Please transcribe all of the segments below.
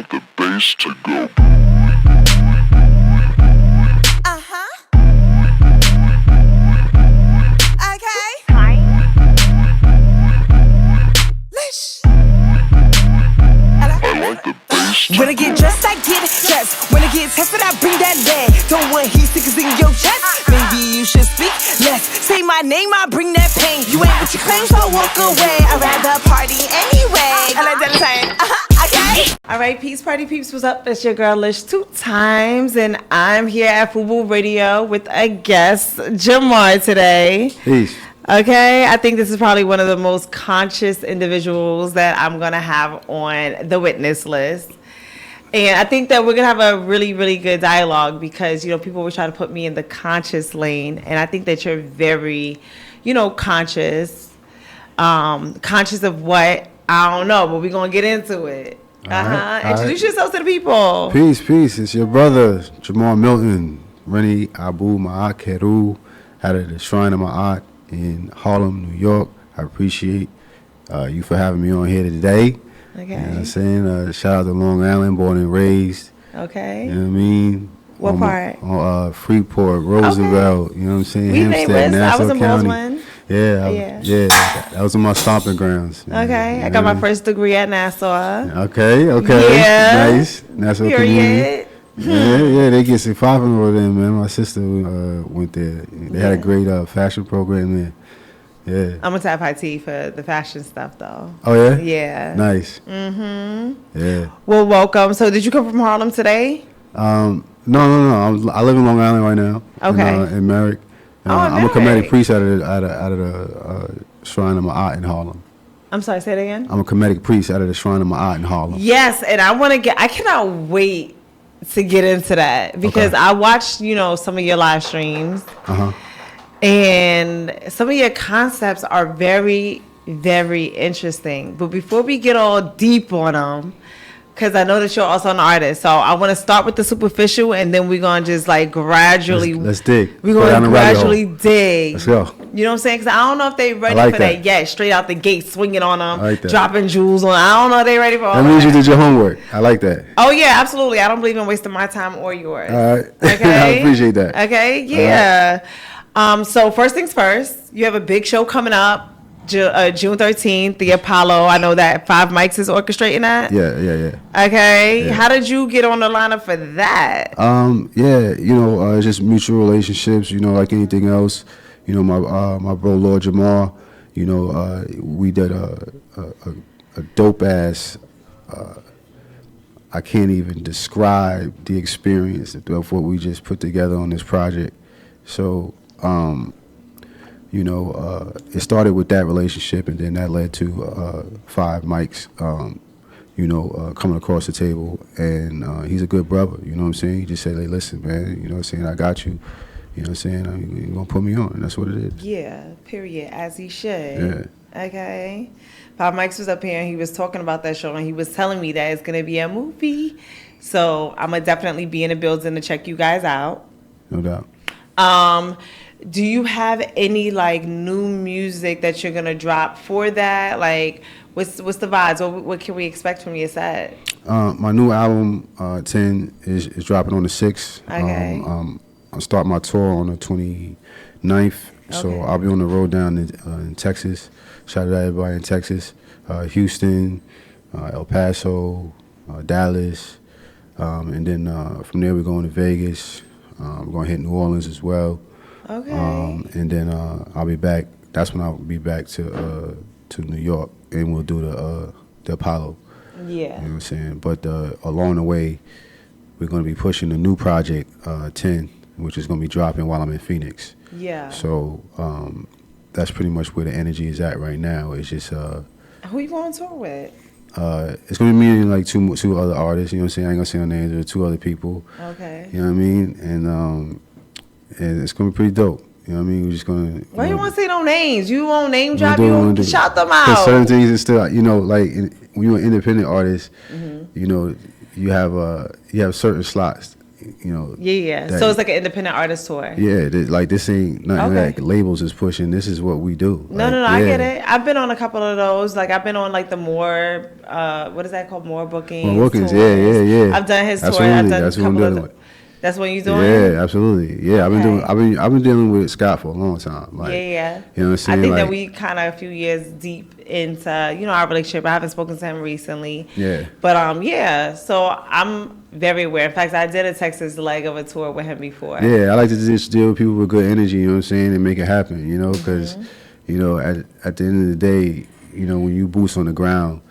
like the bass to go. Okay. Hi. Lish. I like the bass to When I get dressed, I get dressed. When I get tested, I bring that lead. Don't want heat seekers in your chest. Maybe you should speak less. Say my name, I bring that pain. You ain't what you claim, so walk away. I'd rather party anyway. I like that saying. Okay. All right, Peace Party Peeps, what's up? It's your girl Lish 2 times, and I'm here at FUBU Radio with a guest, Jamaar, today. Peace. Okay, I think this is probably one of the most conscious individuals that I'm going to have on the witness list. And I think that we're going to have a really, really good dialogue because, people were trying to put me in the conscious lane. And I think that you're very, conscious. Conscious of what? I don't know, but we're going to get into it. Introduce yourself to the people. Peace. It's your brother, Jamaar Milton, Rennie Abu Ma'at Keru, out of the Shrine of Ma'at in Harlem, New York. I appreciate you for having me on here today. Okay. You know what I'm saying? Shout out to Long Island, born and raised. Okay. You know what I mean? What part? On Freeport, Roosevelt. Okay. You know what I'm saying? We Hempstead, nameless. I Nassau was in County. Baldwin. Yeah. That was in my stomping grounds. Okay. I got my first degree at Nassau. Okay. Yeah. Nice. Nassau Community. Period. Yeah, they get some popping over there, man. My sister went there. They had a great fashion program there. Yeah. I'm gonna tap high tea for the fashion stuff, though. Oh yeah. Yeah. Nice. Yeah. Well, welcome. So, did you come from Harlem today? No. I live in Long Island right now. Okay. In Merrick. I'm a Merrick. comedic priest out of the Shrine of Ma'at in Harlem. I'm sorry. Say it again. I'm a comedic priest out of the Shrine of Ma'at in Harlem. Yes, and I cannot wait to get into that because Okay. I watched, some of your live streams. And some of your concepts are very, very interesting. But before we get all deep on them, because I know that you're also an artist, so I want to start with the superficial, and then we're gonna just gradually. Let's dig. We're Go down gonna the rabbit gradually hole. dig. Let's go. You know what I'm saying? Because I don't know if they ready like for that. that yet. Straight out the gate, swinging on them, I like that. dropping jewels on. I don't know if they ready for all That means that. you did your homework. I like that. Oh yeah, absolutely. I don't believe in wasting my time or yours. All right. Okay. I appreciate that. Okay. Yeah. So first things first, you have a big show coming up, June 13th, the Apollo. I know that 5 Mics is orchestrating that. Yeah. Okay. Yeah. How did you get on the lineup for that? Just mutual relationships, like anything else. My bro Lord Jamaar, we did a dope ass I can't even describe the experience of what we just put together on this project. So it started with that relationship, and then that led to 5 Mics, coming across the table. And he's a good brother, you know what I'm saying? He just said, hey, listen, man, you know what I'm saying? I got you. You know what I'm saying? You're going to put me on, and that's what it is. Yeah, period, as he should. Yeah. Okay. 5 Mics was up here, and he was talking about that show, and he was telling me that it's going to be a movie. So I'm going to definitely be in the building to check you guys out. No doubt. Do you have any new music that you're gonna drop for that? What's the vibes? What can we expect from your set? My new album, 10, is dropping on the 6th. Okay. I'll start my tour on the 29th. So Okay. I'll be on the road down in Texas. Shout out to everybody in Texas, Houston, El Paso, Dallas, and then from there we're going to Vegas. We're going to hit New Orleans as well. Okay. And then I'll be back. That's when I'll be back to New York, and we'll do the Apollo. Yeah. You know what I'm saying? But along the way, we're going to be pushing the new project, 10, which is going to be dropping while I'm in Phoenix. Yeah. So that's pretty much where the energy is at right now. It's just Who you going on tour with? it's going to be me and two other artists. You know what I'm saying? I ain't going to say no names. There are 2 other people. Okay. You know what I mean? And it's gonna be pretty dope. You know what I mean? We're just gonna. Why you want to say no names? You won't name drop. do, You wanna won't do. shout them 'Cause out. certain things is still, when you're an independent artist, you have certain slots. Yeah. So it's like an independent artist tour. Yeah, like this ain't nothing Okay. that labels is pushing. This is what we do. No, Like, I yeah. get it. I've been on a couple of those. Like I've been on like the More, what is that called? More Bookings. More Bookings, tours. yeah. I've done his tour. Absolutely, I've done that's a what I'm couple dealing of. with. That's what you doing. Yeah, absolutely. Yeah, Okay. I've been dealing with Scott for a long time. Like, Yeah. You know what I'm saying? I think like, that we kind of a few years deep into our relationship. I haven't spoken to him recently. Yeah. But yeah. So I'm very aware. In fact, I did a Texas leg of a tour with him before. Yeah, I like to just deal with people with good energy. You know what I'm saying, and make it happen. You know, because at the end of the day, when you boots on the ground.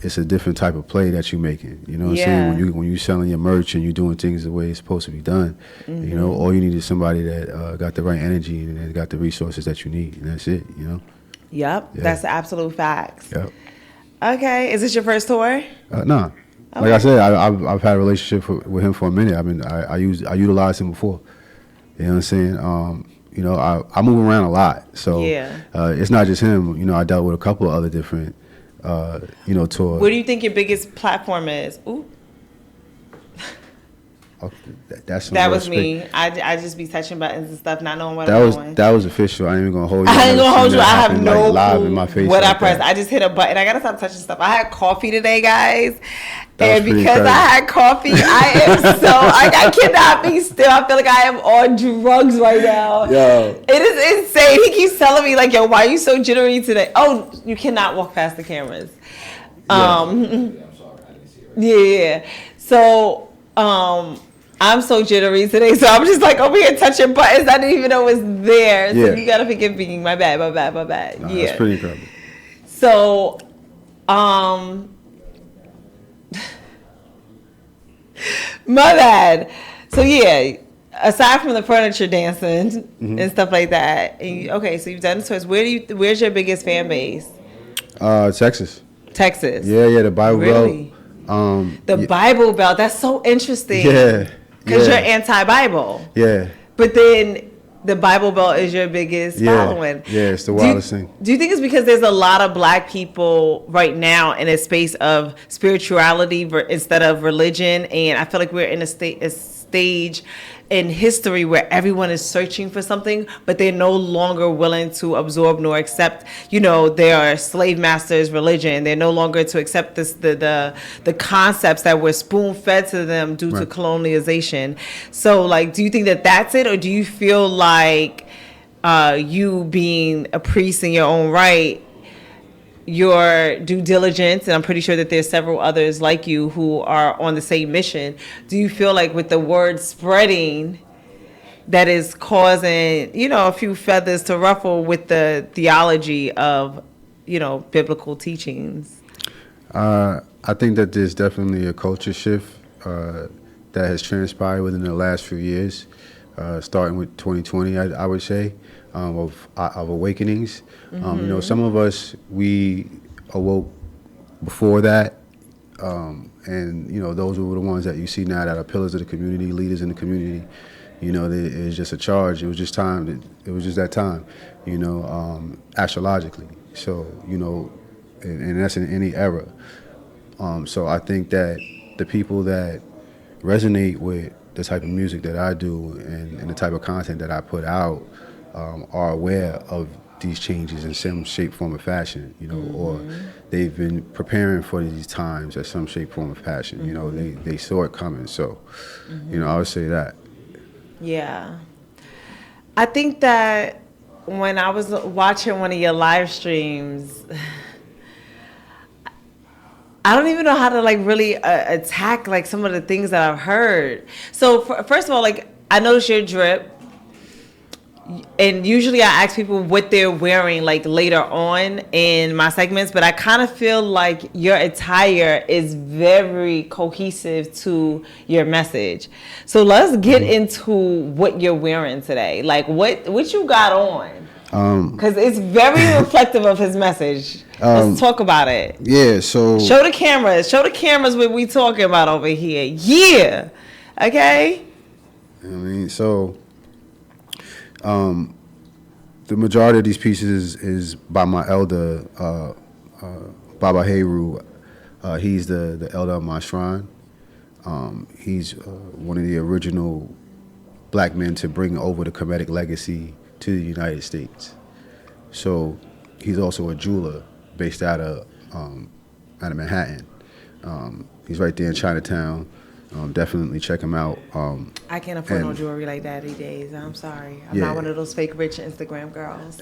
It's a different type of play that you're making. You know what I'm saying? When you selling your merch and you're doing things the way it's supposed to be done, all you need is somebody that got the right energy and got the resources that you need, and that's it. Yep, Yeah. that's the absolute facts. Yep. Okay, is this your first tour? Nah. Okay. Like I said, I've had a relationship with him for a minute. I utilized him before. You know what I'm saying? I move around a lot, so it's not just him. I dealt with a couple of other different. Tour. What do you think your biggest platform is? Ooh. Oh, that's that was me. I just be touching buttons and stuff, not knowing what that I'm was doing. That was official. I ain't even gonna hold you. I ain't gonna hold you. I have no live clue in my face what like I pressed. that. I just hit a button. I gotta stop touching stuff. I had coffee today, guys, That was and pretty because incredible. I had coffee, I am so I cannot be still. I feel like I am on drugs right now. Yo. It is insane. He keeps telling me like, "Yo, why are you so jittery today?" Oh, you cannot walk past the cameras. Yeah. So, I'm so jittery today, so I'm just like over here touching buttons. I didn't even know it was there. So Yeah. you gotta forgive me. My bad. Nah, Yeah. That's pretty incredible. So, my bad. So yeah, aside from the furniture dancing and stuff like that, and so you've done the tours. Where's your biggest fan base? Texas. Texas. Yeah, the Bible Really? Belt. The Bible Belt. That's so interesting. Yeah. Because yeah. you're anti-Bible. Yeah. But then the Bible Belt is your biggest following. Yeah, it's the wildest thing. Do you think it's because there's a lot of black people right now in a space of spirituality instead of religion? And I feel like we're in a stage in history where everyone is searching for something, but they're no longer willing to absorb nor accept, their slave masters' religion. They're no longer to accept the concepts that were spoon-fed to them due to colonialization. So, like, do you think that that's it, or do you feel like you being a priest in your own right, your due diligence, and I'm pretty sure that there's several others like you who are on the same mission, do you feel like with the word spreading that is causing, a few feathers to ruffle with the theology of, biblical teachings? I think that there's definitely a culture shift that has transpired within the last few years, starting with 2020, I would say, of awakenings. Some of us, we awoke before that, and those were the ones that you see now that are pillars of the community, leaders in the community. It was just a charge. It was just time. It was just that time. Astrologically. So and that's in any era. So I think that the people that resonate with the type of music that I do and the type of content that I put out are aware of these changes in some shape, form, or fashion, or they've been preparing for these times at some shape, form, or fashion. They saw it coming. So, I would say that. Yeah. I think that when I was watching one of your live streams, I don't even know how to really attack some of the things that I've heard. So first of all, I noticed your drip. And usually I ask people what they're wearing later on in my segments, but I kind of feel like your attire is very cohesive to your message. So let's get into what you're wearing today. What you got on? Because it's very reflective of his message. Let's talk about it. Yeah, so... Show the cameras what we talking about over here. Yeah. Okay? The majority of these pieces is by my elder, Baba Heru. He's the elder of my shrine. He's one of the original black men to bring over the Kemetic legacy to the United States. So he's also a jeweler based out of Manhattan. He's right there in Chinatown. Definitely check him out. I can't afford no jewelry like that these days. I'm sorry. I'm Yeah. not one of those fake rich Instagram girls.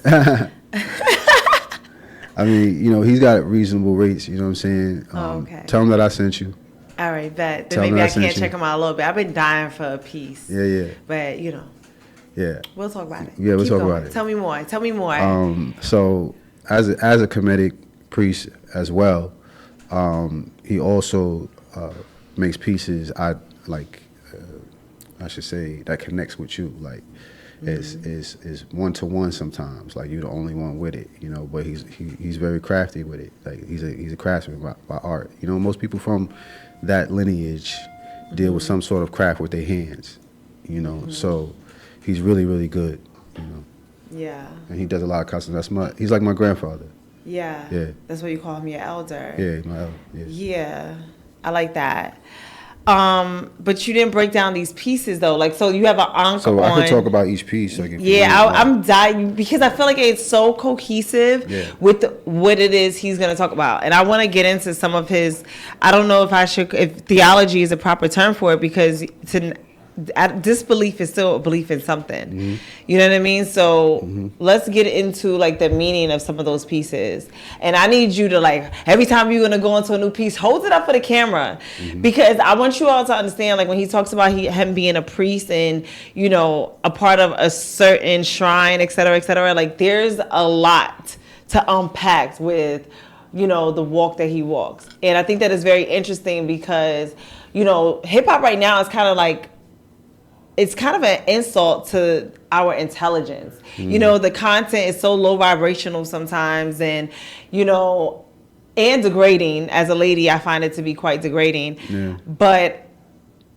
I mean, you know, he's got reasonable rates. You know what I'm saying? Okay. Tell him that I sent you. All right, bet. Then Tell me maybe I I sent can't you. check them out a little bit. I've been dying for a piece. Yeah. But, you know, Yeah. we'll talk about it. Yeah, we'll Keep talk going. about it. Tell me more. Tell me more. So as a Kemetic priest as well, he also makes pieces. I should say that connects with you. Like is one to one sometimes. Like you're the only one with it, you know. But he's very crafty with it. Like he's a craftsman by art. You know, most people from that lineage deal with some sort of craft with their hands. You know, so he's really really good. You know, Yeah. and he does a lot of custom. He's like my grandfather. Yeah. Yeah. That's why you call him your elder. Yeah, Yeah. I like that. But you didn't break down these pieces though. Like, so you have an ankh So on. I could talk about each piece. Like if I'm dying because I feel like it's so cohesive with what it is he's going to talk about. And I want to get into some of his, I don't know if theology is a proper term for it, because disbelief is still a belief in something. You know what I mean? So let's get into like the meaning of some of those pieces. And I need you to, like, every time you're going to go into a new piece, hold it up for the camera, because I want you all to understand, like, when he talks about him being a priest and, you know, a part of a certain shrine, et cetera, like there's a lot to unpack with, you know, the walk that he walks. And I think that is very interesting because, you know, hip hop right now is kind of like, it's kind of an insult to our intelligence. You know, the content is so low vibrational sometimes, and, you know, and degrading. As a lady, I find it to be quite degrading. Yeah. But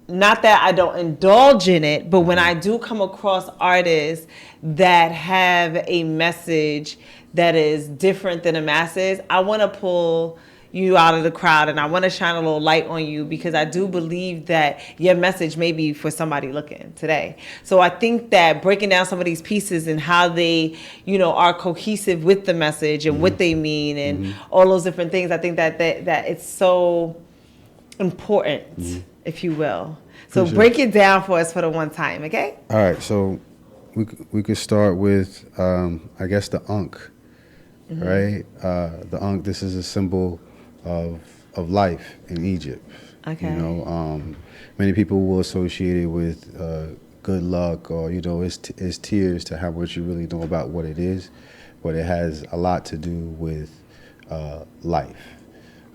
not that I don't indulge in it, but when I do come across artists that have a message that is different than the masses, I want to pull you out of the crowd, and I want to shine a little light on you, because I do believe that your message may be for somebody looking today. So I think that breaking down some of these pieces and how they, you know, are cohesive with the message and what they mean and all those different things, I think that it's so important, if you will. So Appreciate break it down for us for the one time, okay? All right, so we could start with I guess the ankh, right? The ankh. This is a symbol of life in Egypt. Okay. You know, many people will associate it with good luck, or, you know, it's tears to how much you really know about what it is, but it has a lot to do with life.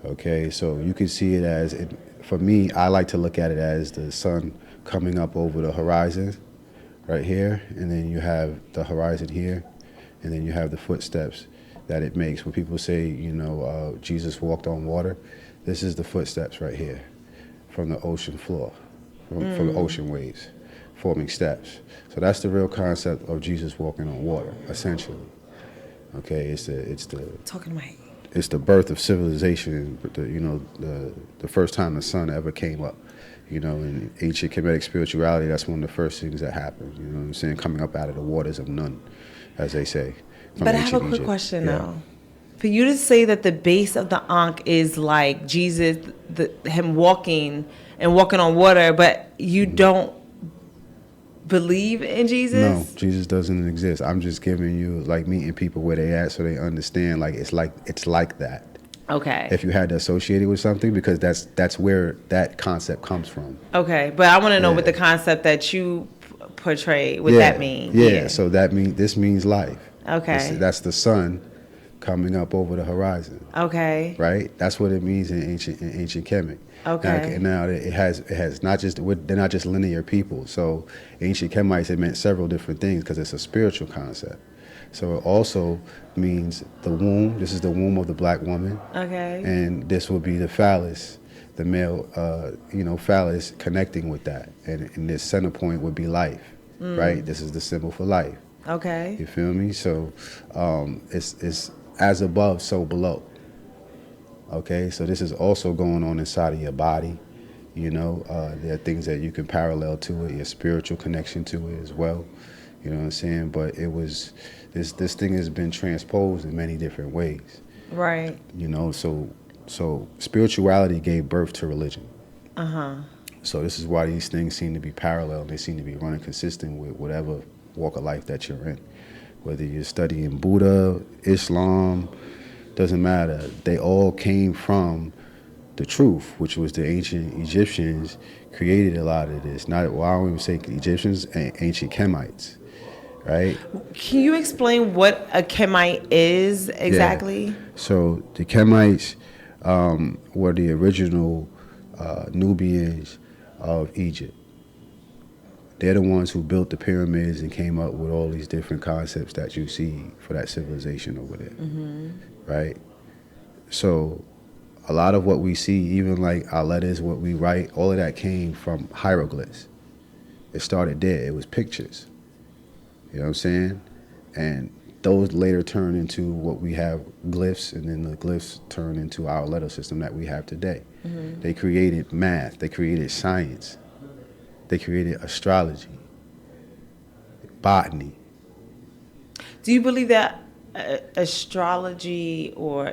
Okay, so you can see it as, for me, I like to look at it as the sun coming up over the horizon right here, and then you have the horizon here, and then you have the footsteps that it makes. When people say, you know, Jesus walked on water, this is the footsteps right here from the ocean floor, from the ocean waves, forming steps. So that's the real concept of Jesus walking on water, essentially. Okay, it's the Talking to my it's the birth of civilization. You know, the first time the sun ever came up. You know, in ancient Kemetic spirituality, that's one of the first things that happened. You know what I'm saying? Coming up out of the waters of Nun, as they say. But I have a quick question though. For you to say that the base of the ankh is like Jesus, him walking on water, but you don't believe in Jesus? No, Jesus doesn't exist. I'm just giving you, like, meeting people where they at, so they understand, like it's like that. Okay. If you had to associate it with something, because that's where that concept comes from. Okay, but I want to know what the concept that you portray, what that mean. Yeah, so this means life. Okay. That's the sun coming up over the horizon. Okay. Right? That's what it means in ancient Kemet. Okay. Now it has not just, they're not just linear people. So ancient Kemites, it meant several different things because it's a spiritual concept. So it also means the womb. This is the womb of the black woman. Okay. And this will be the phallus, the male, phallus connecting with that. And this center point would be life, right? This is the symbol for life. Okay. You feel me? So it's as above, so below. Okay, so this is also going on inside of your body. There are things that you can parallel to it, your spiritual connection to it as well. You know what I'm saying? But it was this thing has been transposed in many different ways. Right. So spirituality gave birth to religion. So this is why these things seem to be parallel. They seem to be running consistent with whatever walk of life that you're in. Whether you're studying Buddha, Islam, doesn't matter. They all came from the truth, which was the ancient Egyptians created a lot of this. Not, well, I don't even say Egyptians, ancient Kemites, right? Can you explain what a Kemite is exactly? Yeah. So the Kemites were the original Nubians of Egypt. They're the ones who built the pyramids and came up with all these different concepts that you see for that civilization over there, right? So a lot of what we see, even like our letters, what we write, all of that came from hieroglyphs. It started there. It was pictures. You know what I'm saying? And those later turned into what we have glyphs, and then the glyphs turned into our letter system that we have today. They created math. They created science. They created astrology, botany. Do you believe that astrology or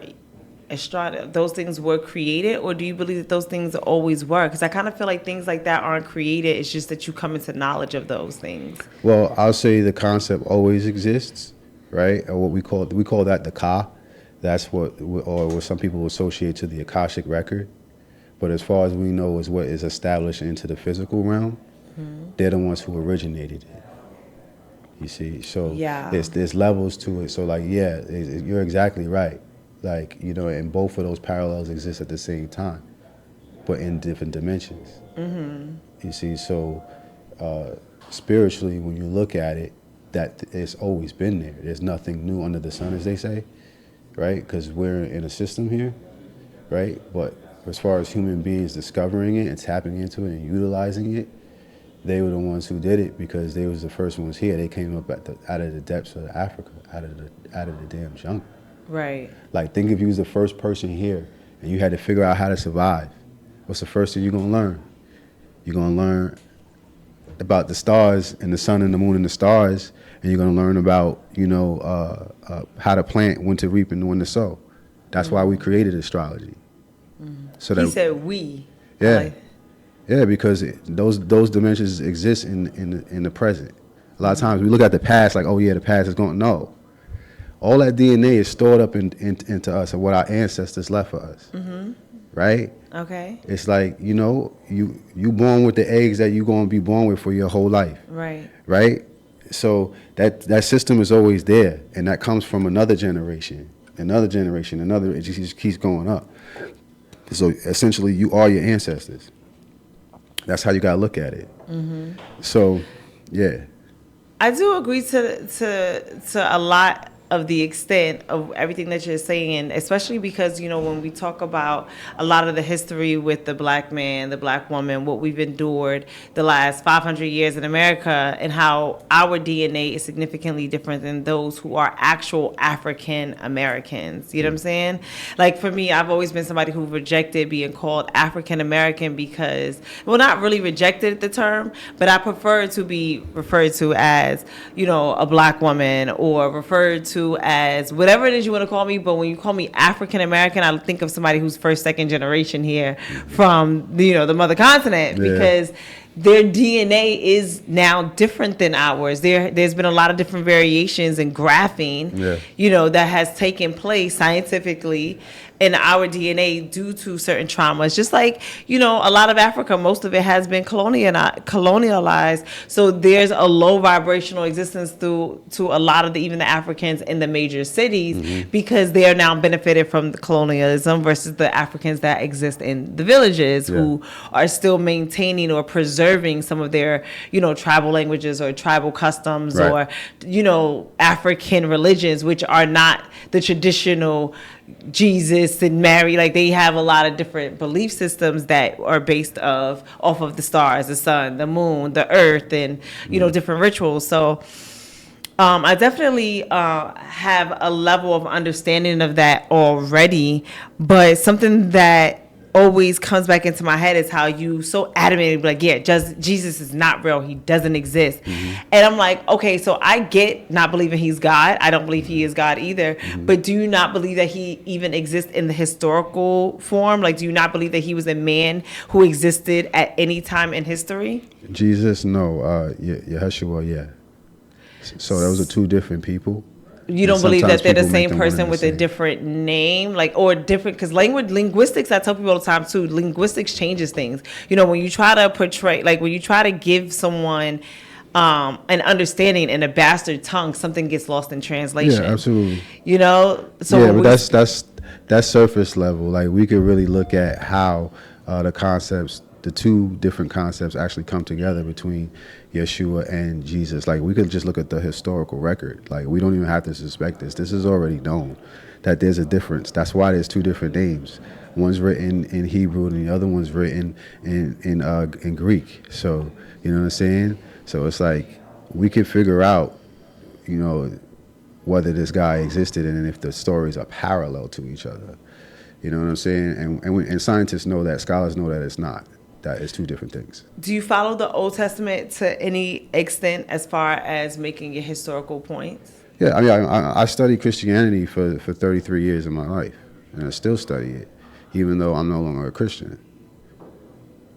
those things were created, or do you believe that those things always were? Because I kind of feel like things like that aren't created. It's just that you come into knowledge of those things. Well, I'll say the concept always exists, right? Or what we call that the Ka. That's what some people associate to the Akashic record. But as far as we know, is what is established into the physical realm. They're the ones who originated it. You see, so there's levels to it. So like, you're exactly right. Like, and both of those parallels exist at the same time, but in different dimensions. You see, so spiritually, when you look at it, that it's always been there. There's nothing new under the sun, as they say, right? Because we're in a system here, right? But as far as human beings discovering it and tapping into it and utilizing it, they were the ones who did it because they was the first ones here. They came up out of the depths of Africa, out of the damn jungle. Right. Like, think if you was the first person here and you had to figure out how to survive. What's the first thing you're gonna learn? You're gonna learn about the stars and the sun and the moon and the stars, and you're gonna learn about how to plant, when to reap, and when to sow. That's why we created astrology. So He said we. Yeah. Yeah, because those dimensions exist in the present. A lot of times we look at the past like, oh yeah, the past is going. No, all that DNA is stored up into us and what our ancestors left for us. Right? Okay. It's like, you born with the eggs that you're going to be born with for your whole life. Right. Right? So that system is always there, and that comes from another generation, it just keeps going up. So essentially, you are your ancestors. That's how you gotta look at it. So, yeah. I do agree to a lot of the extent of everything that you're saying, especially because, when we talk about a lot of the history with the black man, the black woman, what we've endured the last 500 years in America, and how our DNA is significantly different than those who are actual African Americans. You know what I'm saying? Like, for me, I've always been somebody who rejected being called African American because, well, not really rejected the term, but I prefer to be referred to as, a black woman, or referred to as whatever it is you want to call me. But when you call me African American, I think of somebody who's first, second generation here from the mother continent, because their DNA is now different than ours. There's been a lot of different variations in graphing, that has taken place scientifically in our DNA due to certain traumas. Just like, a lot of Africa, most of it has been colonialized. So there's a low vibrational existence to a lot of even the Africans in the major cities, because they are now benefited from the colonialism versus the Africans that exist in the villages who are still maintaining or preserving some of their, tribal languages or tribal customs, or, African religions, which are not the traditional Jesus and Mary. Like, they have a lot of different belief systems that are based off of the stars, the sun, the moon, the earth, and different rituals. So I definitely have a level of understanding of that already, but something that always comes back into my head is how you so adamantly be like, yeah, just Jesus is not real. He doesn't exist. And I'm like, okay, so I get not believing he's God. I don't believe he is God either. But do you not believe that he even exists in the historical form? Like, do you not believe that he was a man who existed at any time in history? Jesus, no. Yeshua, yeah. So those are two different people. You don't And believe that sometimes they're the people make same them one and person the with a same. different name, like, or different, because linguistics, I tell people all the time too, linguistics changes things. You know, when you try to portray, like when you try to give someone an understanding in a bastard tongue, something gets lost in translation. Yeah, absolutely. You know, so Yeah, when but we- that's surface level. Like we could really look at how the two different concepts actually come together between Yeshua and Jesus. Like we could just look at the historical record. Like we don't even have to suspect this. This is already known that there's a difference. That's why there's two different names. One's written in Hebrew and the other one's written in Greek. So you know what I'm saying? So it's like we can figure out, you know, whether this guy existed and if the stories are parallel to each other. You know what I'm saying? And scientists know that, scholars know that it's not. That is two different things. do you follow the Old Testament to any extent as far as making your historical points? Yeah, I mean, I studied Christianity for 33 years of my life, and I still study it, even though I'm no longer a Christian.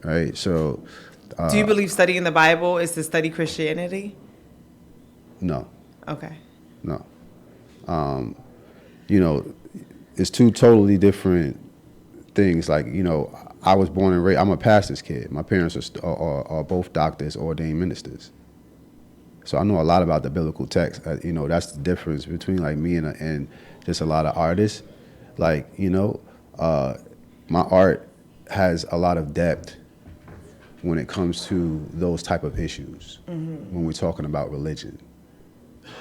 Right? So, Do you believe studying the Bible is to study Christianity? no, Okay. no. You know, it's two totally different things. Like, you know, I was born and raised, I'm a pastor's kid. My parents are both doctors, ordained ministers. So I know a lot about the biblical text. You know, that's the difference between like me and just a lot of artists. Like, you know, my art has a lot of depth when it comes to those type of issues. When we're talking about religion,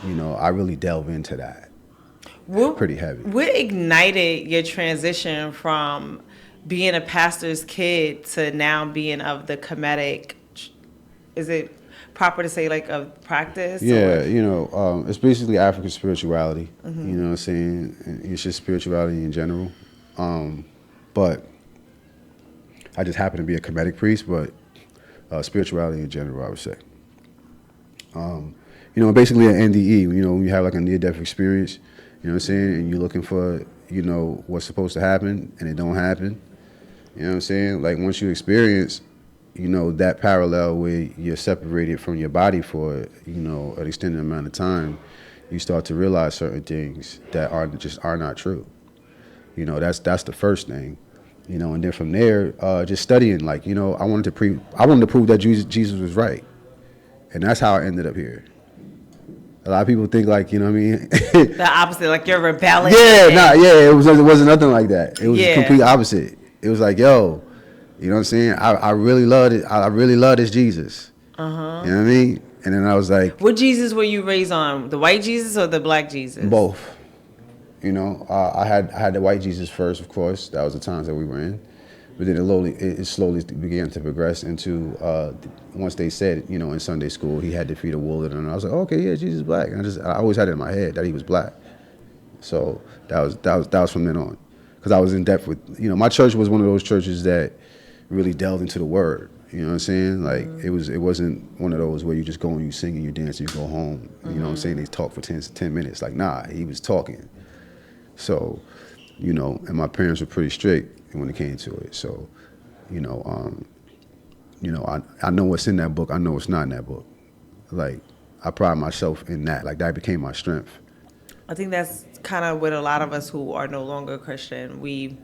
you know, I really delve into that. Pretty heavy. What ignited your transition from being a pastor's kid to now being of the Kemetic? Is it proper to say like of practice? Yeah, or? you know, it's basically African spirituality. You know what I'm saying? And it's just spirituality in general. But I just happen to be a Kemetic priest, but spirituality in general, I would say. You know, basically an NDE, you know, when you have like a near-death experience, you know what I'm saying, and you're looking for, you know, what's supposed to happen, and it don't happen. You know what I'm saying? Like once you experience, you know, that parallel where you're separated from your body for, you know, an extended amount of time, you start to realize certain things that are not true. You know, that's the first thing. You know, and then from there, just studying, like, you know, I wanted to prove that Jesus was right, and that's how I ended up here. A lot of people think like, you know what I mean? The opposite, like you're rebelling. It wasn't nothing like that. It was Yeah. the complete opposite. It was like, yo, you know what I'm saying? I really love it. I really love this Jesus. You know what I mean? And then I was like, What Jesus were you raised on? The white Jesus or the black Jesus? both. You know, I had the white Jesus first, of course. That was the times that we were in. But then it slowly began to progress into once they said, you know, in Sunday school he had the feet of wool, and I was like, okay, yeah, Jesus is black. And I always had it in my head that he was black. So that was from then on, because I was in depth with, you know, my church was one of those churches that really delved into the word. You know what I'm saying? Like it wasn't one of those where you just go and you sing and you dance and you go home. You know what I'm saying? They talk for 10 minutes. Like, nah, he was talking. So, you know, and my parents were pretty strict when it came to it. So, you know, I know what's in that book. I know what's not in that book. Like, I pride myself in that. Like, that became my strength. I think that's kind of with a lot of us who are no longer Christian. We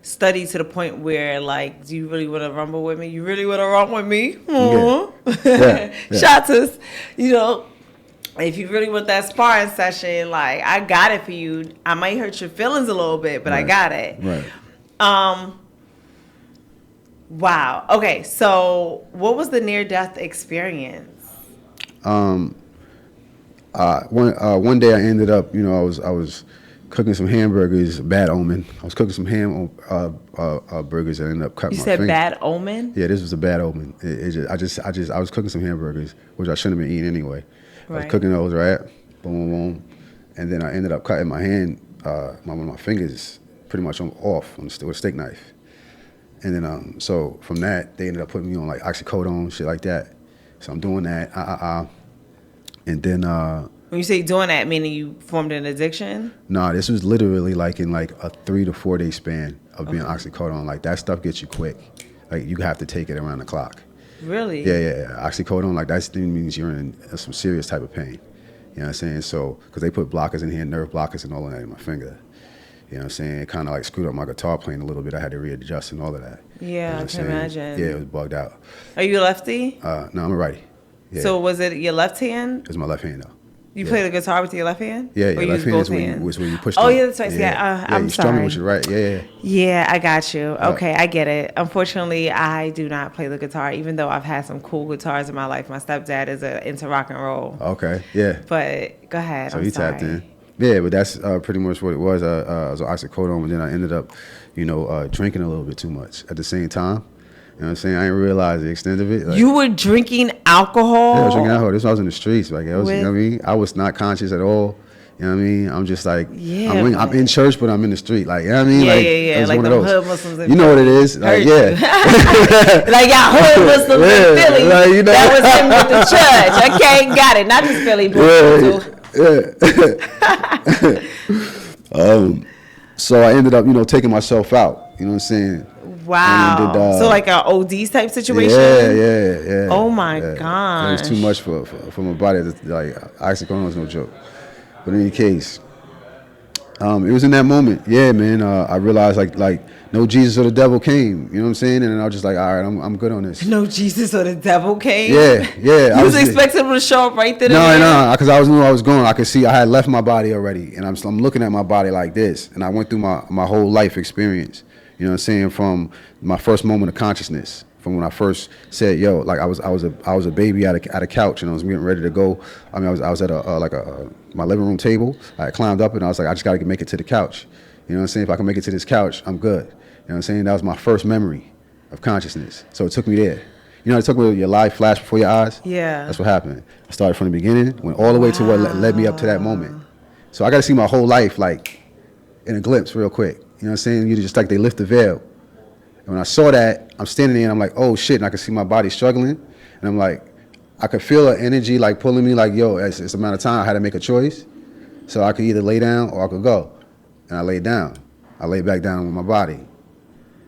study to the point where, like, do you really want to rumble with me? You really want to rumble with me? Yeah. Shots us, you know. If you really want that sparring session, like, I got it for you. I might hurt your feelings a little bit, but I got it. Right. Wow. Okay, so what was the near-death experience? One day I ended up, you know, I was cooking some hamburgers, bad omen. I was cooking some burgers and ended up cutting You my said finger. bad omen? Yeah, this was a bad omen. I was cooking some hamburgers, which I shouldn't have been eating anyway. I was cooking those, right? Boom, boom, boom. And then I ended up cutting my hand, my fingers pretty much off with a steak knife. And then so from that, they ended up putting me on like oxycodone, shit like that. So I'm doing that. And then When you say doing that, meaning you formed an addiction? nah, this was literally like in like a 3 to 4 day span of being oxycodone. Like that stuff gets you quick. Like you have to take it around the clock. Really? Yeah. Oxycodone, like that means you're in some serious type of pain. You know what I'm saying? So, because they put blockers in here, nerve blockers and all of that in my finger. You know what I'm saying? It kind of like screwed up my guitar playing a little bit. I had to readjust and all of that. Yeah, you know I what I'm can saying? imagine. Yeah, it was bugged out. Are you a lefty? No, I'm a righty. Yeah. So was it your left hand? It's my left hand though. You Yeah. play the guitar with your left hand? Yeah, Or your you left use hand is both when hands? you push. Oh, the, yeah, that's right. Yeah, I'm you strumming sorry. with your right. Yeah. Yeah, I got you. Okay, I get it. Unfortunately, I do not play the guitar, even though I've had some cool guitars in my life. My stepdad is into rock and roll. Okay. Yeah. But go ahead. So I'm he sorry. tapped in. Yeah, but that's pretty much what it was. I was on oxycodone, and then I ended up, drinking a little bit too much at the same time. You know what I'm saying? I didn't realize the extent of it. Like, You were drinking alcohol? yeah, I was drinking alcohol. This was I was in the streets. Like, I was, you know With- what I mean? I was not conscious at all. You know what I mean? I'm just like, Yeah, I'm in church, but I'm in the street. Like, you know what I mean? Yeah, like, yeah. it was Like one the of those. hood Muslims in You know what it is? Like, Heard yeah. you. Like y'all hood Muslims in Yeah, Philly. like, you know. That was him with the church. Okay, got it. Not just Philly, but Yeah. So I ended up, taking myself out. You know what I'm saying? wow. And then did, So like a OD type situation? Yeah. Oh my It was gosh. too much for my body. Like, oxycodone was no joke. But in any case, it was in that moment. Yeah, man. I realized like no Jesus or the devil came. You know what I'm saying? And then I was just like, all right, I'm good on this. No Jesus or the devil came? Yeah. You was expecting him to show up right there? No, because I knew I was going. I could see I had left my body already, and I'm looking at my body like this, and I went through my whole life experience. You know what I'm saying? From my first moment of consciousness, from when I first said, "Yo," like I was a baby at a couch, and I was getting ready to go. I mean, I was at my living room table. I climbed up, and I was like, I just got to make it to the couch. You know what I'm saying? If I can make it to this couch, I'm good. You know what I'm saying? That was my first memory of consciousness. So it took me there. You know, it took me your life flash before your eyes. Yeah. That's what happened. I started from the beginning, went all the way to what led me up to that moment. So I got to see my whole life like in a glimpse, real quick. You know what I'm saying? You just like they lift the veil. And when I saw that, I'm standing there and I'm like, oh shit, and I could see my body struggling. And I'm like, I could feel an energy like pulling me like, yo, it's the amount of time I had to make a choice. So I could either lay down or I could go. And I laid down. I laid back down with my body. You know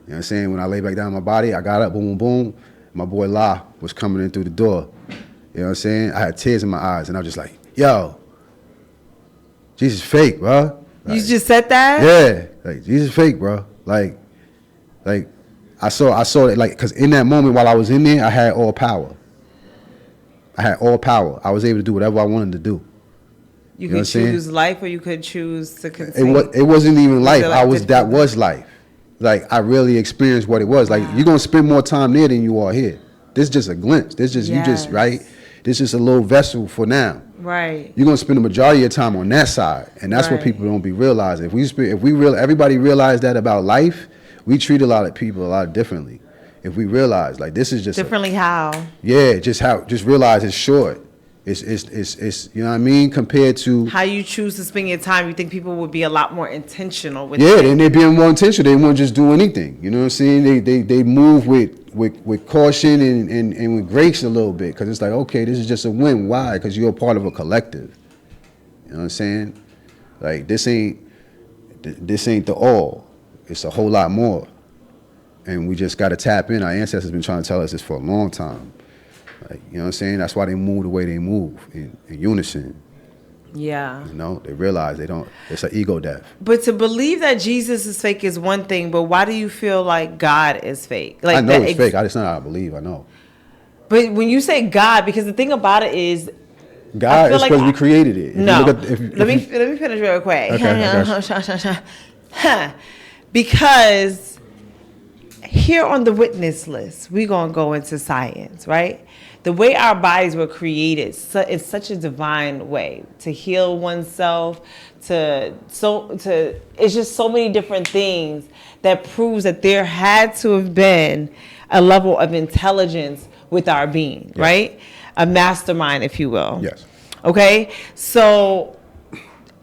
what I'm saying? When I laid back down with my body, I got up, boom, boom, boom. My boy La was coming in through the door. You know what I'm saying? I had tears in my eyes and I was just like, yo, Jesus fake, bro. Like, You just said that? yeah, like Jesus fake, bro. Like I saw it, like, because in that moment while I was in there, I had all power. I was able to do whatever I wanted to do. You know what I'm could saying? choose life or you could choose to continue. It wasn't even life. it like That was life. Like, I really experienced what it was. Like, you're gonna spend more time there than you are here. This is just a glimpse. This just you just Yes. right. This is a little vessel for now. Right. You're gonna spend the majority of your time on that side, and that's what Right. people don't be realizing. Everybody realize that about life, we treat a lot of people a lot differently. If we realize, like, this is just Differently how? just realize it's short. It's you know what I mean, compared to How you choose to spend your time, you think people would be a lot more intentional with yeah, it. then they being more intentional. They won't just do anything. You know what I'm saying? They move with caution and with grace a little bit, because it's like, okay, this is just a win. Why? Because you're a part of a collective. You know what I'm saying? Like, this ain't the all. It's a whole lot more, and we just got to tap in. Our ancestors been trying to tell us this for a long time. Like, you know what I'm saying? That's why they move the way they move in unison. Yeah. You know, they realize they don't. It's an ego death. But to believe that Jesus is fake is one thing, but why do you feel like God is fake? Like I know that it's fake. It's not. I believe. I know. But when you say God, because the thing about it is, God feel is like because we created it. If no. you look at- Let me finish real quick. Okay, Because here on the witness list, we're gonna go into science, right? The way our bodies were created, it's such a divine way to heal oneself. It's just so many different things that proves that there had to have been a level of intelligence with our being, right? A mastermind, if you will. Yes. Okay, so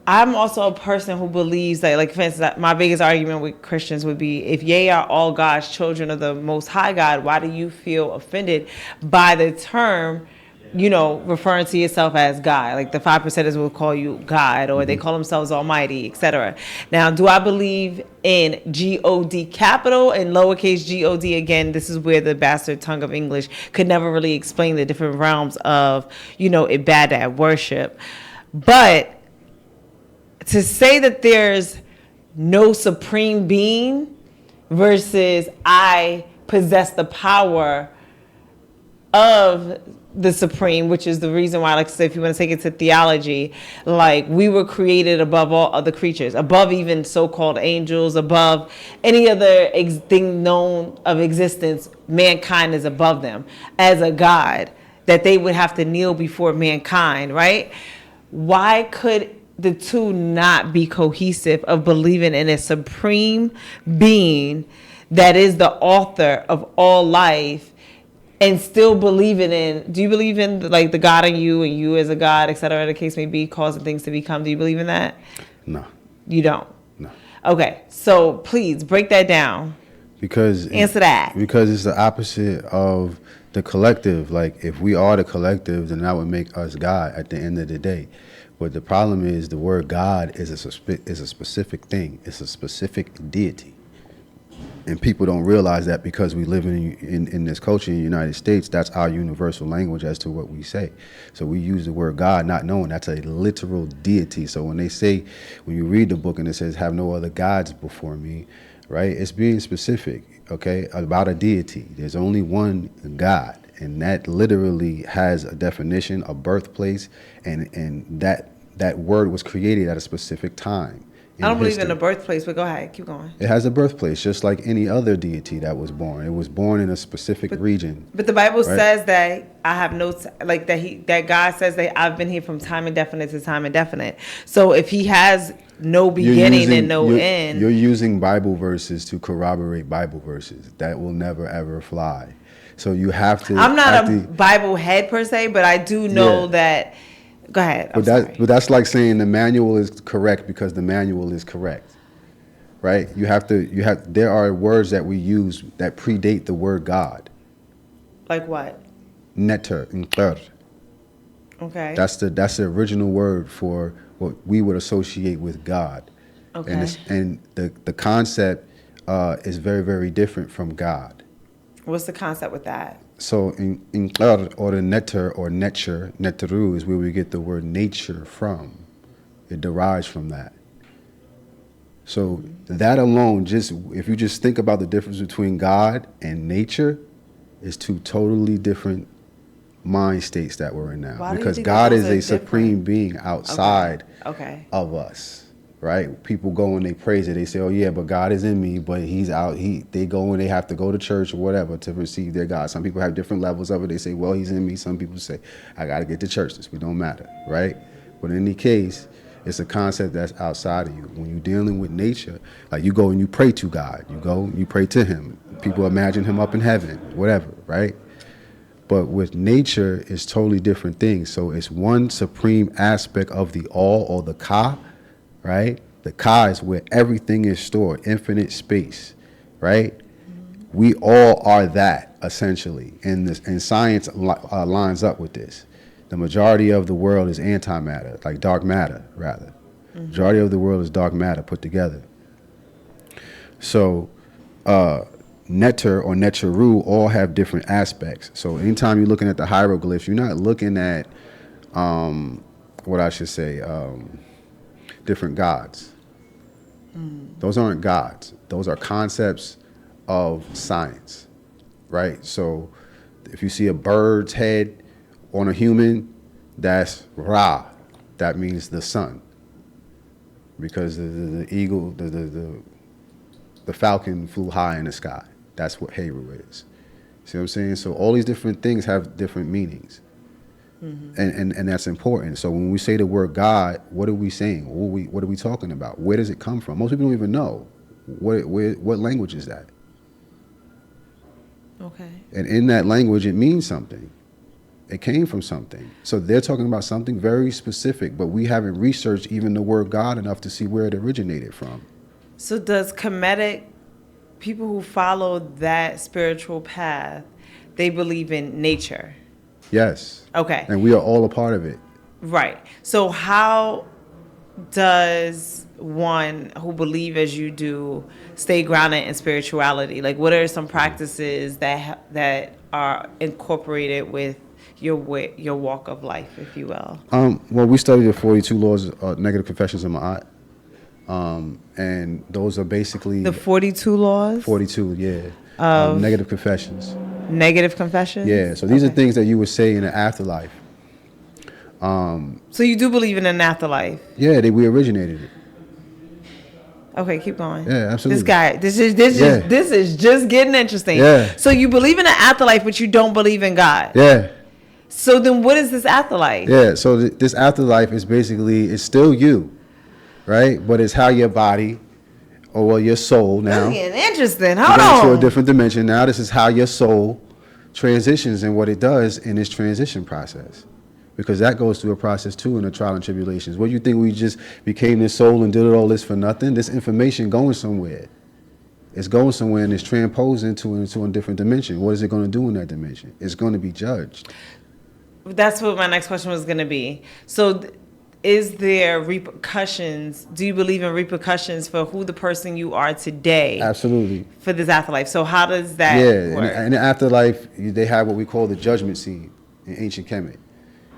I'm also a person who believes that, like, for instance, my biggest argument with Christians would be, if ye are all God's children of the Most High God, why do you feel offended by the term, referring to yourself as God? Like the 5%ers will call you God, or they call themselves Almighty, etc. Now, do I believe in God capital and lowercase God? Again, this is where the bastard tongue of English could never really explain the different realms of, Ibadah, worship. But to say that there's no supreme being versus I possess the power of the supreme, which is the reason why, like I said, if you want to take it to theology, like we were created above all other creatures, above even so-called angels, above any other thing known of existence, mankind is above them as a God, that they would have to kneel before mankind, right? Why could the two not be cohesive of believing in a supreme being that is the author of all life, and still believing in, do you believe in like the God in you and you as a God, et cetera, the case may be, causing things to become? Do you believe in that? No. You don't? No. Okay, so please break that down. Answer that. Because it's the opposite of the collective. Like, if we are the collective, then that would make us God at the end of the day. But the problem is, the word God is a specific thing. It's a specific deity. And people don't realize that, because we live in this culture in the United States, that's our universal language as to what we say. So we use the word God not knowing that's a literal deity. So when you read the book and it says, have no other gods before me, right? It's being specific, okay, about a deity. There's only one God. And that literally has a definition, a birthplace, and that word was created at a specific time. I don't believe in the birthplace, but go ahead, keep going. It has a birthplace, just like any other deity that was born. It was born in a specific region. But the Bible says that I have that God says that I've been here from time indefinite to time indefinite. So if he has no beginning and no end. You're using Bible verses to corroborate Bible verses. That will never, ever fly. So you have to. I'm not a Bible head per se, but I do know that. Go ahead. But that's like saying the manual is correct because the manual is correct, right? There are words that we use that predate the word God. Like what? Neter and qar. Okay. That's the original word for what we would associate with God. Okay. And the concept is very, very different from God. What's the concept with that? So in qar, or the neter or nature, neteru is where we get the word nature from. It derives from that. So that alone, if you just think about the difference between God and nature, is two totally different mind states that we're in now. Because God is a supreme being outside of us. Right? People go and they praise it. They say, oh yeah, but God is in me, but he's out. They go and they have to go to church or whatever to receive their God. Some people have different levels of it. They say, well, he's in me. Some people say, I got to get to church. This don't matter. Right? But in any case, it's a concept that's outside of you. When you're dealing with nature, like you go and you pray to God. You go and you pray to him. People imagine him up in heaven, whatever, right? But with nature, it's totally different things. So it's one supreme aspect of the all, or the ka, right? The ka is where everything is stored, infinite space, right? We all are that, essentially, and science lines up with this. The majority of the world is antimatter, like dark matter, rather. Majority of the world is dark matter put together. So neter or neteru all have different aspects. So anytime you're looking at the hieroglyphs, you're not looking at different gods. Those aren't gods. Those are concepts of science, right? So if you see a bird's head on a human, that's Ra. That means the sun. Because the eagle, the falcon flew high in the sky. That's what Heru is. See what I'm saying? So all these different things have different meanings. And that's important. So when we say the word God, what are we saying? What are we talking about? Where does it come from? Most people don't even know. What language is that? Okay. And in that language, it means something. It came from something. So they're talking about something very specific, but we haven't researched even the word God enough to see where it originated from. So does Kemetic, people who follow that spiritual path, they believe in nature? Yes. Okay. And we are all a part of it. Right. So how does one who believe as you do stay grounded in spirituality? Like, what are some practices that are incorporated with your walk of life, if you will? Well, we studied the 42 laws, negative confessions of Ma'at. And those are basically The 42 laws? 42, negative confessions. Negative confessions? Yeah, so these are things that you would say in the afterlife. So you do believe in an afterlife? Yeah, we originated it. Okay, keep going. Yeah, absolutely. This is just getting interesting. Yeah. So you believe in an afterlife, but you don't believe in God. Yeah. So then what is this afterlife? Yeah, so this afterlife is basically, it's still you, right? But it's how your body, or well, your soul now. This is getting interesting. You're Hold going to a on. different dimension. Now this is how your soul transitions and what it does in this transition process. Because that goes through a process too in the trial and tribulations. What do you think we just became this soul and did all this for nothing? This information going somewhere. It's going somewhere and it's transposed into a different dimension. What is it going to do in that dimension? It's going to be judged. That's what my next question was going to be. So is there repercussions? Do you believe in repercussions for who the person you are today? Absolutely. For this afterlife. So how does that work? In the afterlife, they have what we call the judgment scene in ancient Kemet.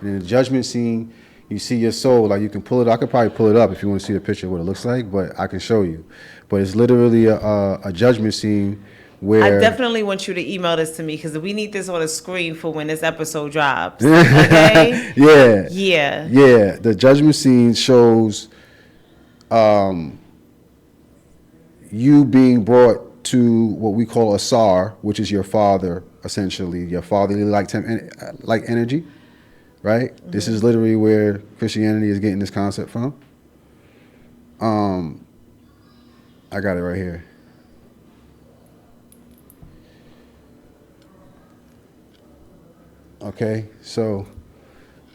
And in the judgment scene, you see your soul. Like you can pull it. I could probably pull it up if you want to see the picture of what it looks like, but I can show you. But it's literally a judgment scene where I definitely want you to email this to me because we need this on a screen for when this episode drops. Okay? Yeah. Yeah. Yeah. The judgment scene shows you being brought to what we call a sar, which is your father, essentially, your fatherly like energy. Right? Mm-hmm. This is literally where Christianity is getting this concept from. I got it right here. Okay, so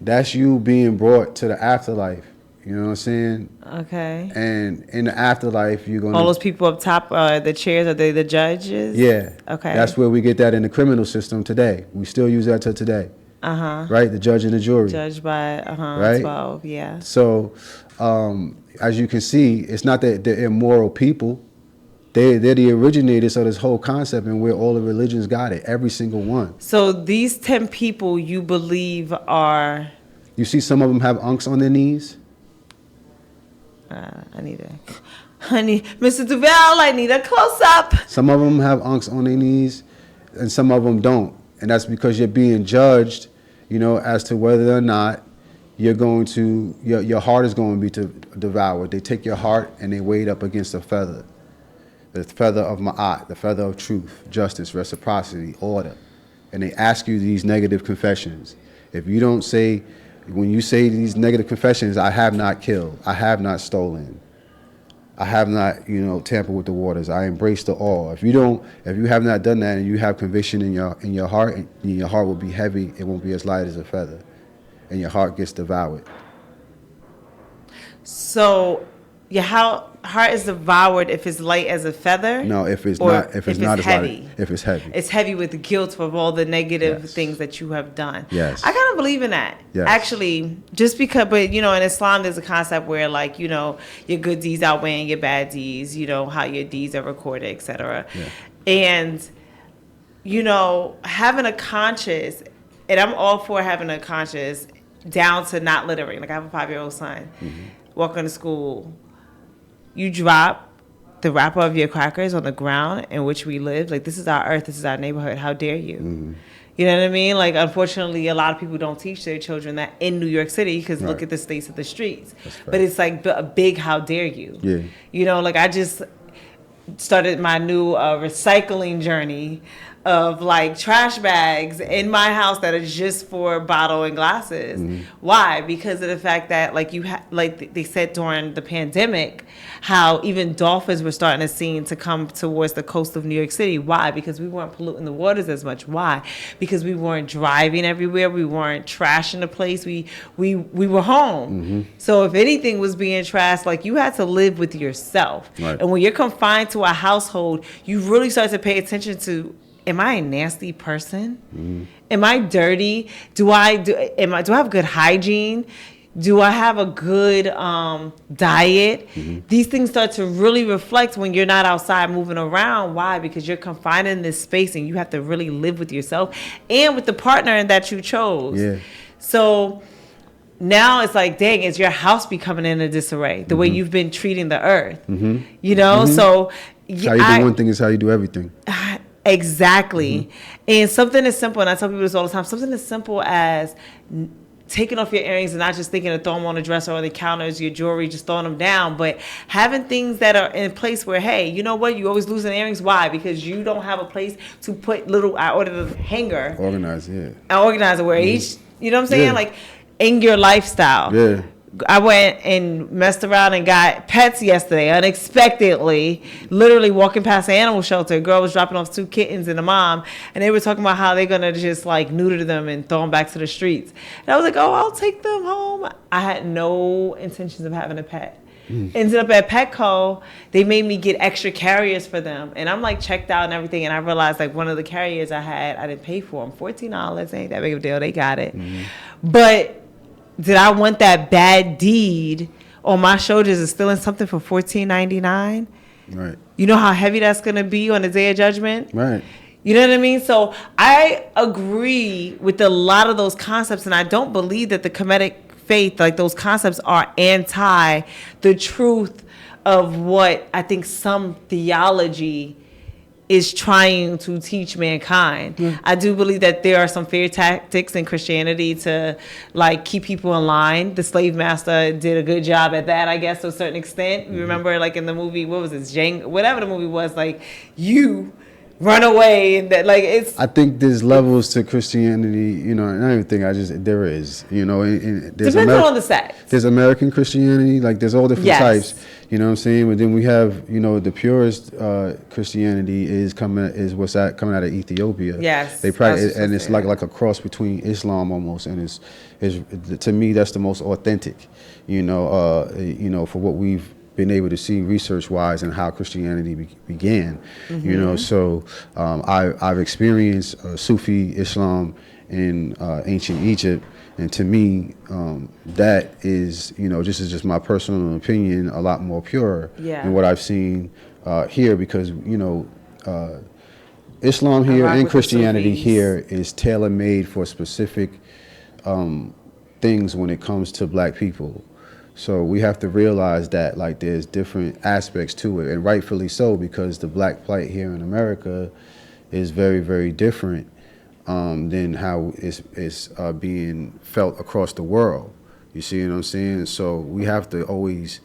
that's you being brought to the afterlife. You know what I'm saying? Okay. And in the afterlife, you're going to... All those people up top, the chairs, are they the judges? Yeah. Okay. That's where we get that in the criminal system today. We still use that to today. Uh-huh. Right? The judge and the jury. Judged by, right? 12, yeah. So, as you can see, it's not that they're immoral people. They're the originators of this whole concept and where all the religions got it, every single one. So these 10 people you believe are... You see some of them have unks on their knees? Mr. Duval, I need a close-up. Some of them have unks on their knees and some of them don't. And that's because you're being judged, as to whether or not you're going to, your heart is going to be devoured. They take your heart and they weigh it up against a feather. The feather of Ma'at, the feather of truth, justice, reciprocity, order. And they ask you these negative confessions. If you don't say, when you say these negative confessions, I have not killed, I have not stolen, I have not, tampered with the waters, I embrace the all. If you have not done that and you have conviction in your heart, and your heart will be heavy, it won't be as light as a feather. And your heart gets devoured. So your heart is devoured if it's light as a feather? No, if it's not as heavy. light. If it's heavy. It's heavy with the guilt of all the negative Yes. things that you have done. Yes. I kind of believe in that. Yes. Actually, just because, but in Islam, there's a concept where your good deeds outweighing your bad deeds, how your deeds are recorded, etc. Yeah. And, having a conscience, and I'm all for having a conscience down to not littering. Like I have a 5-year-old son, walking to school. You drop the wrapper of your crackers on the ground in which we live. Like, this is our earth. This is our neighborhood. How dare you? Mm-hmm. You know what I mean? Like, unfortunately, a lot of people don't teach their children that in New York City because look at the states of the streets. But it's like a big how dare you. Yeah. I just started my new recycling journey of like trash bags in my house that are just for bottle and glasses. Why? Because of the fact that like like they said during the pandemic, how even dolphins were starting to come towards the coast of New York City. Why? Because we weren't polluting the waters as much. Why? Because we weren't driving everywhere. We weren't trashing the place. We were home. So if anything was being trashed, like you had to live with yourself. Right. And when you're confined to a household, you really start to pay attention to, am I a nasty person? Am I dirty? Do I have good hygiene? Do I have a good diet? These things start to really reflect when you're not outside moving around. Why? Because you're confined in this space and you have to really live with yourself and with the partner that you chose. Yeah. So now it's like, dang, is your house becoming in a disarray? The way you've been treating the earth. You know? So How you do one thing is how you do everything. Exactly. And something as simple, and I tell people this all the time, something as simple as taking off your earrings and not just thinking to throw them on the dresser or the counters, your jewelry, just throwing them down, but having things that are in place where, hey, you know what, you always losing earrings. Why? Because you don't have a place to put I ordered a hanger. Organize, yeah. I organize it where each, you know what I'm saying? Yeah. Like in your lifestyle. Yeah. I went and messed around and got pets yesterday, unexpectedly. Literally walking past an animal shelter, a girl was dropping off 2 kittens and a mom, and they were talking about how they're gonna just like neuter them and throw them back to the streets. And I was like, oh, I'll take them home. I had no intentions of having a pet. Ended up at Petco, they made me get extra carriers for them, and I'm like checked out and everything, and I realized like one of the carriers I didn't pay for them, $14, ain't that big of a deal. They got it, but did I want that bad deed on my shoulders of stealing something for $14.99? Right. You know how heavy that's going to be on the day of judgment? Right. You know what I mean? So I agree with a lot of those concepts, and I don't believe that the Kemetic faith, like those concepts, are anti the truth of what I think some theology is trying to teach mankind. I do believe that there are some fear tactics in Christianity to like keep people in line. The slave master did a good job at that, I guess, to a certain extent. You remember like in the movie, what was it, whatever the movie was, like you run away, and that like it's. I think there's levels to Christianity, you know, and everything. There is, you know, and there's Depends on the sect. There's American Christianity, like there's all different types. You know what I'm saying? But then we have, you know, the purest Christianity is coming out of Ethiopia. Yes, they practice, and it's like a cross between Islam almost, and it's to me that's the most authentic, you know, for what we've been able to see research-wise and how Christianity began, you know. So I've experienced Sufi Islam in ancient Egypt, and to me, that is, you know, this is just my personal opinion, a lot more pure than what I've seen here, because, you know, Islam here and Christianity here is tailor-made for specific things when it comes to black people. So we have to realize that like there's different aspects to it, and rightfully so, because the black plight here in America is very, very different than how it's being felt across the world. You see what I'm saying? So we have to always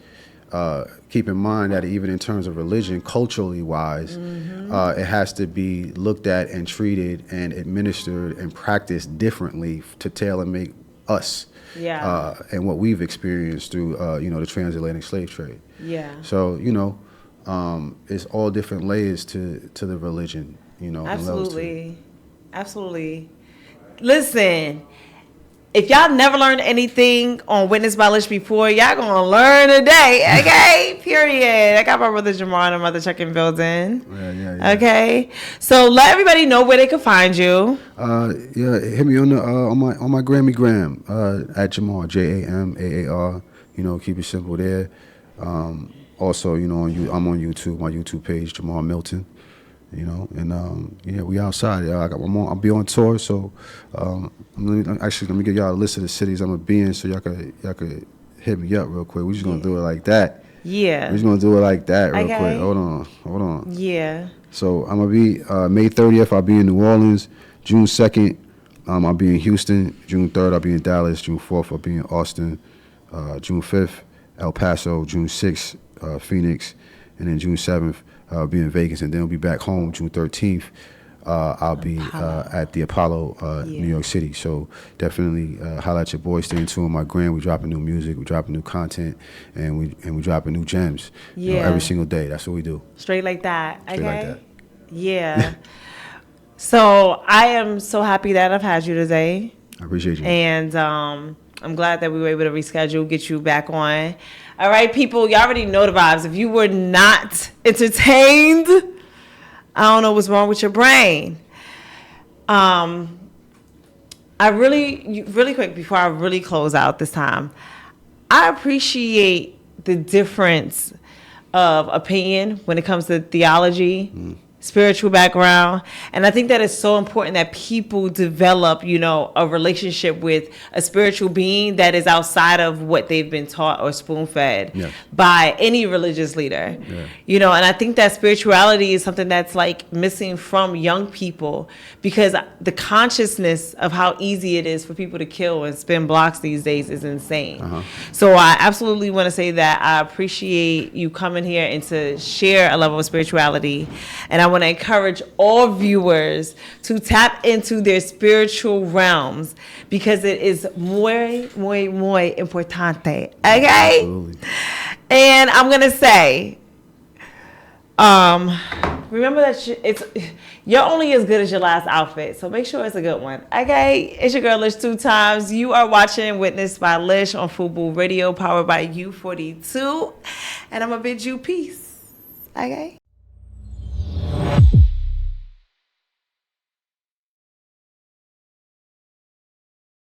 keep in mind that even in terms of religion, culturally wise, it has to be looked at and treated and administered and practiced differently to tailor make us. And what we've experienced through, you know, the transatlantic slave trade. So, you know, it's all different layers to the religion, you know. Absolutely. Absolutely. Listen, if y'all never learned anything on Witness by Lish before, y'all gonna learn today, okay? Period. I got my brother Jamaar and my mother checking building. Yeah. Okay. So let everybody know where they can find you. Hit me on the on my Grammy Gram at Jamaar, Jamaar. You know, keep it simple there. Also, you know, I'm on YouTube, my YouTube page, Jamaar Milton. You know, and we outside. I'll be on tour, so let me give y'all a list of the cities I'm gonna be in, so y'all could hit me up real quick. We're just gonna do it like that. We're just gonna do it like that real quick. Hold on. So I'm gonna be May 30th. I'll be in New Orleans. June 2nd, I'll be in Houston. June 3rd, I'll be in Dallas. June 4th, I'll be in Austin. June 5th, El Paso. June 6th, Phoenix, and then June 7th. I'll be in Vegas, and then I'll be back home June 13th I'll be at the Apollo, New York City. So definitely holla at your boy. Stay in tune with my gram. We dropping new music, we dropping new content, and we dropping new gems. You know, every single day. That's what we do. Straight like that. Straight okay. like that. Yeah. So I am so happy that I've had you today. I appreciate you. And I'm glad that we were able to reschedule, get you back on. All right, people, you already know the vibes. If you were not entertained, I don't know what's wrong with your brain. I really quick before I really close out this time, I appreciate the difference of opinion when it comes to theology, spiritual background, and I think that it's so important that people develop, you know, a relationship with a spiritual being that is outside of what they've been taught or spoon-fed by any religious leader. You know, and I think that spirituality is something that's like missing from young people, because the consciousness of how easy it is for people to kill and spin blocks these days is insane. So I absolutely want to say that I appreciate you coming here and to share a level of spirituality, and I want to encourage all viewers to tap into their spiritual realms, because it is muy importante. Okay? Absolutely. And I'm going to say, remember that you're only as good as your last outfit, so make sure it's a good one. Okay? It's your girl Lish 2 times. You are watching Witnessed by Lish on FUBU Radio, powered by U42. And I'm going to bid you peace. Okay?